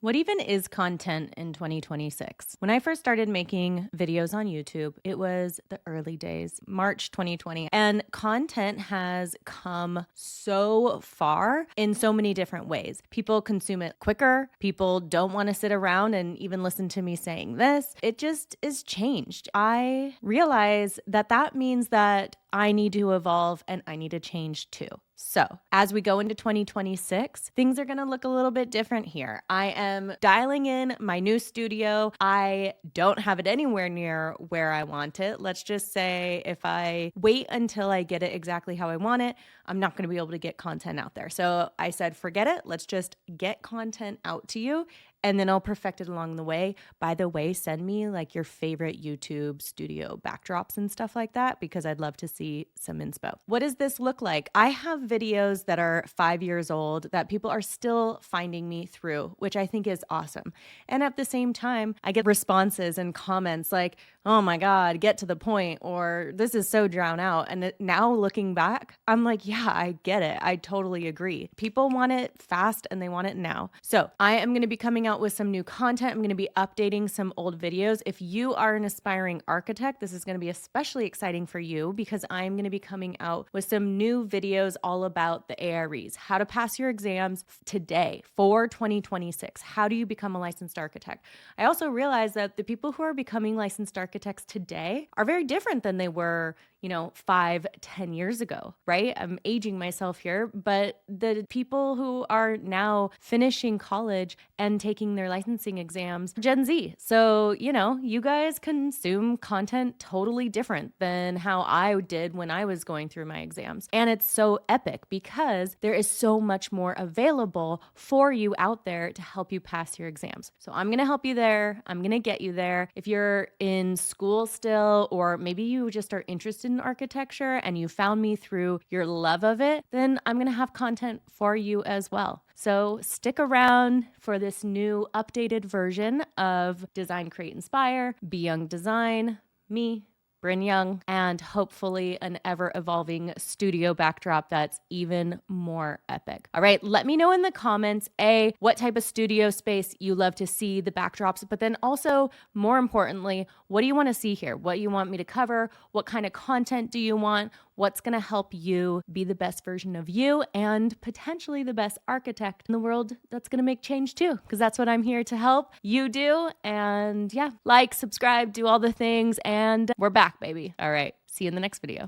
What even is content in 2026? When I first started making videos on YouTube, it was the early days, March 2020, and content has come so far in so many different ways. People consume it quicker. People don't want to sit around and even listen to me saying this. It just is changed. I realize that that means that I need to evolve and I need to change too. So, as we go into 2026, things are going to look a little bit different here. I am dialing in my new studio. I don't have it anywhere near where I want it. Let's just say if I wait until I get it exactly how I want it, I'm not going to be able to get content out there. So, I said, forget it. Let's just get content out to you and then I'll perfect it along the way. By the way, send me like your favorite YouTube studio backdrops and stuff like that because I'd love to see some inspo. What does this look like? I have videos that are 5 years old that people are still finding me through, which I think is awesome. And at the same time, I get responses and comments like, oh my God, get to the point, or this is so drown out. And now looking back, I'm like, yeah, I get it. I totally agree. People want it fast and they want it now. So I am going to be coming out with some new content. I'm going to be updating some old videos. If you are an aspiring architect, this is going to be especially exciting for you because I'm going to be coming out with some new videos all about the AREs, how to pass your exams today for 2026. How do you become a licensed architect? I also realize that the people who are becoming licensed architects today are very different than they were 5-10 years ago, right? I'm aging myself here, but the people who are now finishing college and taking their licensing exams, Gen Z. So, you guys consume content totally different than how I did when I was going through my exams. And it's so epic because there is so much more available for you out there to help you pass your exams. So I'm going to help you there. I'm going to get you there. If you're in school still, or maybe you just are interested in architecture and you found me through your love of it, then I'm going to have content for you as well. So stick around for this new updated version of Design, Create, Inspire, Be Young Design, me, Bryn Young, and hopefully an ever-evolving studio backdrop that's even more epic. All right, let me know in the comments, what type of studio space you love to see, the backdrops, but then also, more importantly, what do you want to see here? What do you want me to cover? What kind of content do you want? What's going to help you be the best version of you and potentially the best architect in the world that's going to make change too, because that's what I'm here to help you do. And yeah, like, subscribe, do all the things, and we're back, baby. All right, see you in the next video.